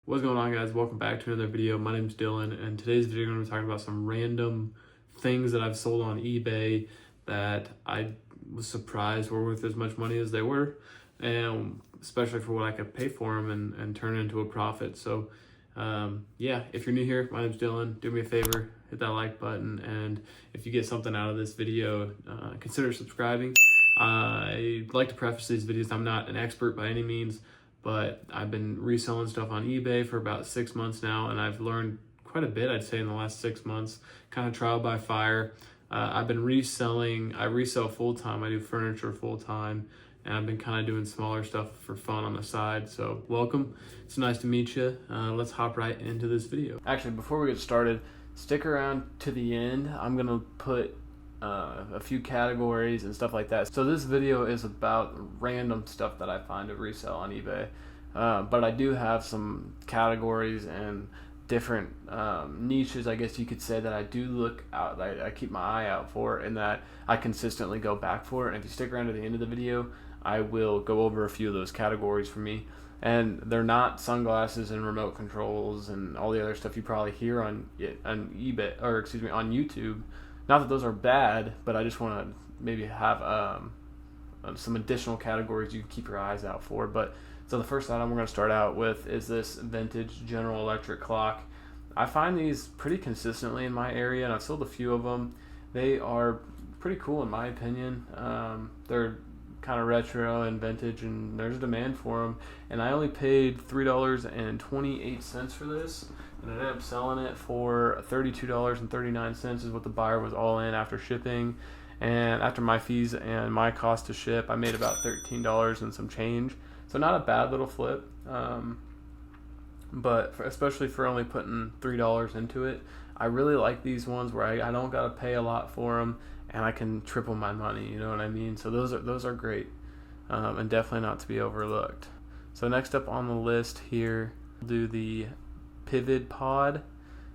What's going on, guys? Welcome back to another video. My name's Dylan, and today's video I'm going to be talking about some random things that I've sold on eBay that I was surprised were worth as much money as they were, and especially for what I could pay for them and turn it into a profit. So yeah, if you're new here, my name's Dylan. Do me a favor, hit that like button, and if you get something out of this video, consider subscribing. I'd like to preface these videos, I'm not an expert by any means, but I've been reselling stuff on eBay for about 6 months now, and I've learned quite a bit, I'd say, in the last 6 months, kind of trial by fire. I've been reselling, I resell full-time, I do furniture full-time, and I've been kind of doing smaller stuff for fun on the side. So welcome, it's nice to meet you. Let's hop right into this video. Actually, before we get started, stick around to the end. I'm gonna put a few categories and stuff like that. So this video is about random stuff that I find to resell on eBay, but I do have some categories and different niches, I guess you could say, that I do look out, I keep my eye out for, and that I consistently go back for. And if you stick around to the end of the video, I will go over a few of those categories for me. And they're not sunglasses and remote controls and all the other stuff you probably hear on eBay, or excuse me, on YouTube. Not that those are bad, but I just want to maybe have some additional categories you can keep your eyes out for. But so the first item we're going to start out with is this vintage General Electric clock. I find these pretty consistently in my area, and I've sold a few of them. They are pretty cool in my opinion. They're kind of retro and vintage, and there's a demand for them. And I only paid $3.28 for this, and I ended up selling it for $32.39 is what the buyer was all in after shipping. And after my fees and my cost to ship, I made about $13 and some change. So not a bad little flip, but especially for only putting $3 into it. I really like these ones where I don't gotta pay a lot for them, and I can triple my money. You know what I mean? So those are great, and definitely not to be overlooked. So next up on the list here, we'll do the Pivot Pod.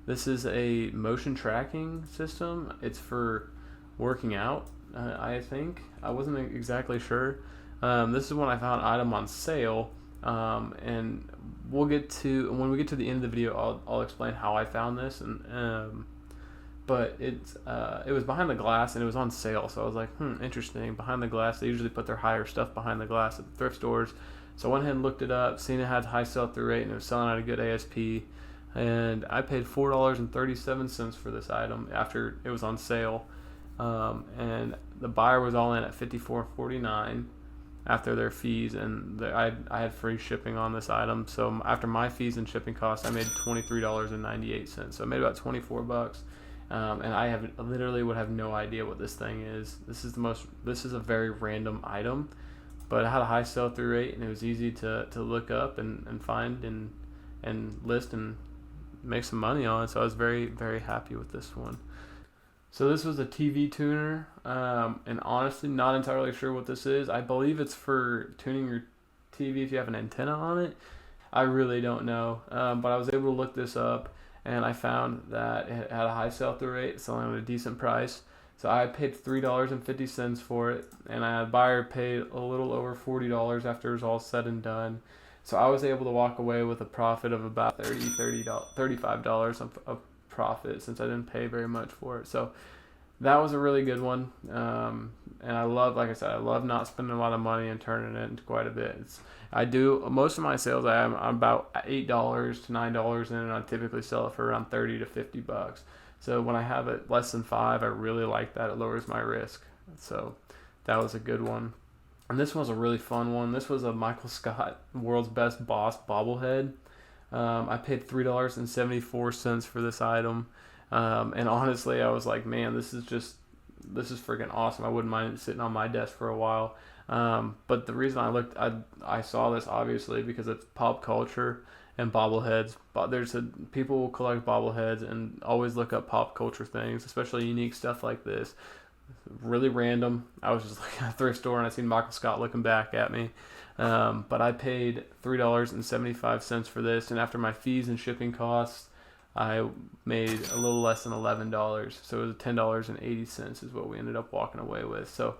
This is a motion tracking system. It's for working out, I think. I wasn't exactly sure. This is when I found an item on sale, and we'll get to, when we get to the end of the video, I'll explain how I found this. And but it was behind the glass, and it was on sale. So I was like, interesting. Behind the glass, they usually put their higher stuff behind the glass at the thrift stores. So I went ahead and looked it up, seen it had high sell-through rate, and it was selling at a good ASP. And I paid $4.37 for this item after it was on sale. And the buyer was all in at $54.49 after their fees, and I had free shipping on this item. So after my fees and shipping costs, I made $23.98. So I made about $24. And I literally would have no idea what this thing is. This is a very random item, but it had a high sell-through rate, and it was easy to look up and find and list and make some money on. So I was very, very happy with this one. So this was a TV tuner, and honestly not entirely sure what this is. I believe it's for tuning your TV if you have an antenna on it. I really don't know, but I was able to look this up, and I found that it had a high sell-through rate, selling at a decent price. So I paid $3.50 for it, and a buyer paid a little over $40 after it was all said and done. So I was able to walk away with a profit of about $35 of profit, since I didn't pay very much for it. So that was a really good one. And I love, like I said, I love not spending a lot of money and turning it into quite a bit. I do most of my sales, I'm about $8 to $9 in, and I typically sell it for around $30 to $50. So when I have it less than $5, I really like that. It lowers my risk. So that was a good one. And this was a really fun one. This was a Michael Scott World's Best Boss bobblehead. I paid $3.74 for this item. And honestly, I was like, man, this is freaking awesome. I wouldn't mind it sitting on my desk for a while. But the reason I saw this, obviously, because it's pop culture and bobbleheads. But people will collect bobbleheads and always look up pop culture things, especially unique stuff like this. Really random. I was just looking at a thrift store, and I seen Michael Scott looking back at me. But I paid $3.75 for this, and after my fees and shipping costs, I made a little less than $11. So it was $10.80 is what we ended up walking away with. So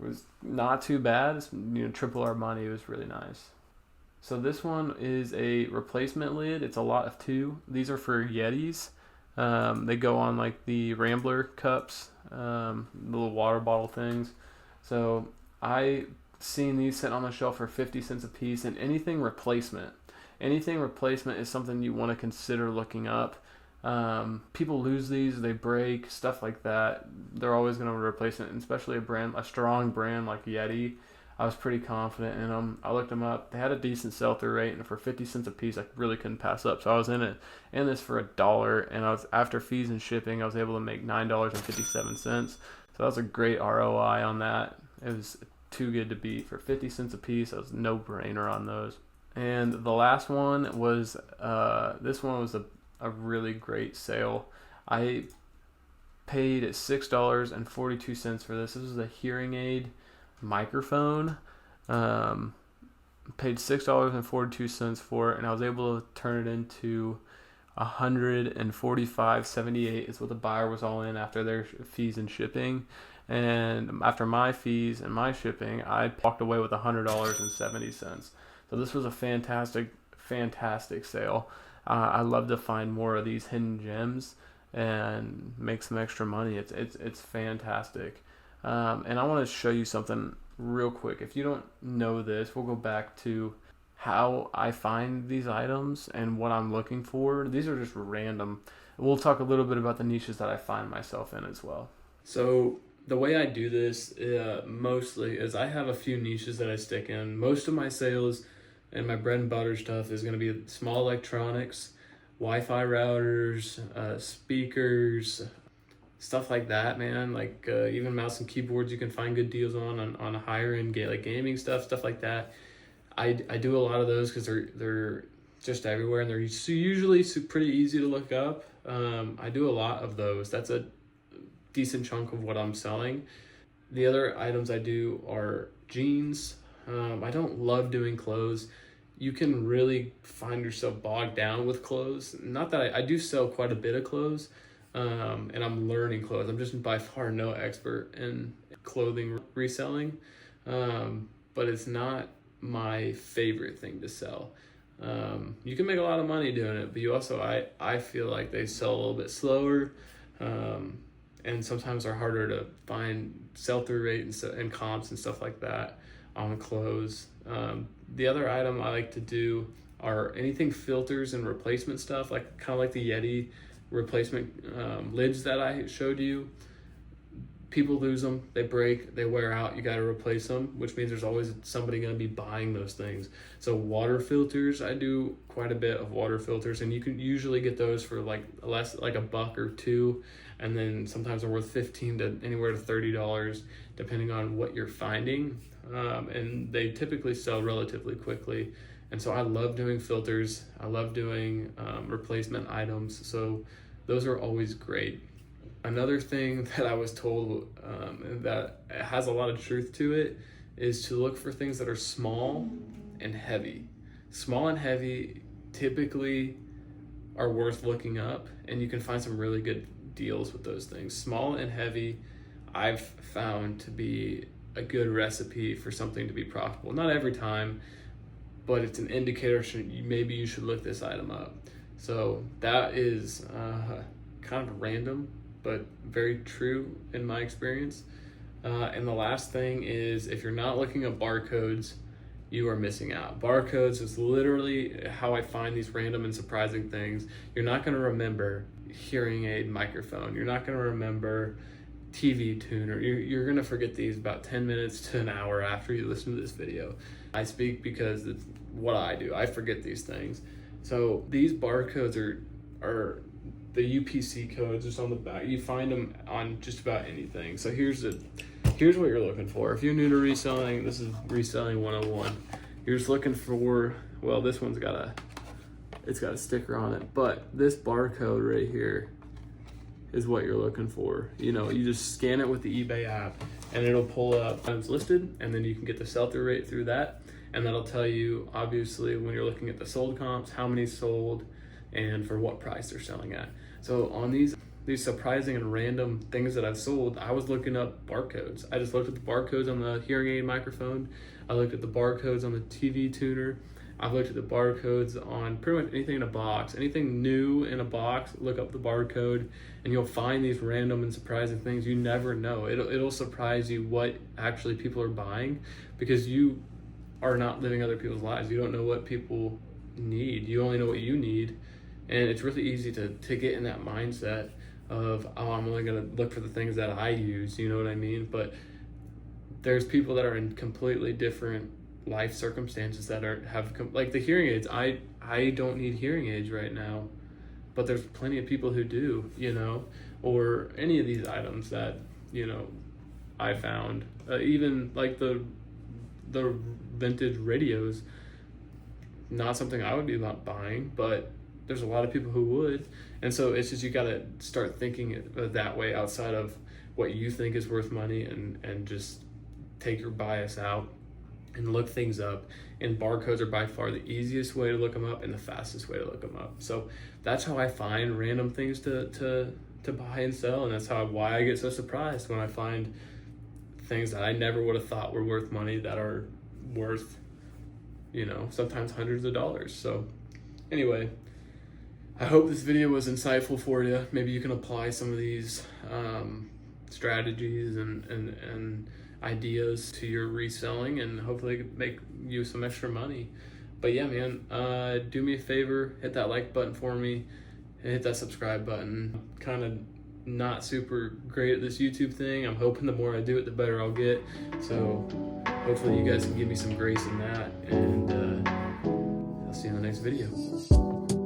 it was not too bad. It's, triple our money. It was really nice. So this one is a replacement lid. It's a lot of two. These are for Yetis. They go on like the Rambler cups, little water bottle things. So I seen these sitting on the shelf for 50 cents a piece, and anything replacement. Anything replacement is something you want to consider looking up. People lose these, they break, stuff like that. They're always going to replace it, and especially a strong brand like Yeti. I was pretty confident in them. I looked them up. They had a decent sell-through rate, and for 50 cents a piece, I really couldn't pass up. So I was in this for $1, and after fees and shipping, I was able to make $9.57. So that was a great ROI on that. It was too good to beat. For 50 cents a piece, that was a no-brainer on those. And the last one was, this one was a really great sale. I paid $6.42 for this. This was a hearing aid microphone. Paid $6.42 for it, and I was able to turn it into $145.78 is what the buyer was all in after their fees and shipping. And after my fees and my shipping, I walked away with $100.70. So this was a fantastic sale. I love to find more of these hidden gems and make some extra money. It's fantastic. And I want to show you something real quick. If you don't know this, we'll go back to how I find these items and what I'm looking for. These are just random. We'll talk a little bit about the niches that I find myself in as well. So the way I do this mostly is I have a few niches that I stick in. Most of my sales and my bread and butter stuff is going to be small electronics, Wi-Fi routers, speakers, stuff like that, man. Like even mouse and keyboards you can find good deals on a higher end like gaming stuff like that. I do a lot of those because they're just everywhere, and they're usually pretty easy to look up. I do a lot of those. That's a decent chunk of what I'm selling. The other items I do are jeans. I don't love doing clothes. You can really find yourself bogged down with clothes. Not that I do sell quite a bit of clothes, and I'm learning clothes. I'm just by far no expert in clothing reselling, but it's not my favorite thing to sell. You can make a lot of money doing it, but you also, I feel like they sell a little bit slower, and sometimes are harder to find sell-through rate and comps and stuff like that on clothes. The other item I like to do are anything filters and replacement stuff, like kind of like the Yeti replacement lids that I showed you. People lose them, they break, they wear out, you got to replace them, which means there's always somebody going to be buying those things. So water filters, I do quite a bit of water filters, and you can usually get those for like less, like $1 or $2, and then sometimes they're worth $15 to anywhere to $30 depending on what you're finding, and they typically sell relatively quickly. And so I love doing filters, I love doing replacement items, so those are always great. Another thing that I was told that has a lot of truth to it is to look for things that are small and heavy. Small and heavy typically are worth looking up, and you can find some really good deals with those things. Small and heavy, I've found to be a good recipe for something to be profitable. Not every time, but it's an indicator. Maybe you should look this item up. So that is kind of random, but very true in my experience. And the last thing is, if you're not looking at barcodes, you are missing out. Barcodes is literally how I find these random and surprising things. You're not going to remember hearing aid microphone. You're not going to remember TV tuner. You're going to forget these about 10 minutes to an hour after you listen to this video. I speak because it's what I do. I forget these things. So these barcodes are the UPC codes just on the back. You find them on just about anything. So here's what you're looking for. If you're new to reselling, this is reselling 101. You're just looking for, well, this one's it's got a sticker on it, but this barcode right here is what you're looking for. You know, you just scan it with the eBay app and it'll pull up items listed, and then you can get the sell-through rate through that. And that'll tell you, obviously, when you're looking at the sold comps, how many sold and for what price they're selling at. So on these surprising and random things that I've sold, I was looking up barcodes. I just looked at the barcodes on the hearing aid microphone. I looked at the barcodes on the TV tuner, I've looked at the barcodes on pretty much anything in a box. Anything new in a box, look up the barcode, and you'll find these random and surprising things. You never know. It'll surprise you what actually people are buying, because you are not living other people's lives. You don't know what people need. You only know what you need. And it's really easy to get in that mindset of, oh, I'm only going to look for the things that I use, you know what I mean? But there's people that are in completely different life circumstances that like the hearing aids. I don't need hearing aids right now, but there's plenty of people who do, you know, or any of these items that, you know, I found, even like the vintage radios, not something I would be buying, but there's a lot of people who would. And so it's just, you got to start thinking that way outside of what you think is worth money, and just take your bias out and look things up. And barcodes are by far the easiest way to look them up and the fastest way to look them up. So that's how I find random things to buy and sell, and that's why I get so surprised when I find things that I never would have thought were worth money that are worth, you know, sometimes hundreds of dollars. So anyway, I hope this video was insightful for you. Maybe you can apply some of these strategies and ideas to your reselling, and hopefully make you some extra money. But yeah, man, do me a favor, hit that like button for me, and hit that subscribe button. I'm kind of not super great at this YouTube thing. I'm hoping the more I do it, the better I'll get. So hopefully you guys can give me some grace in that, and I'll see you in the next video.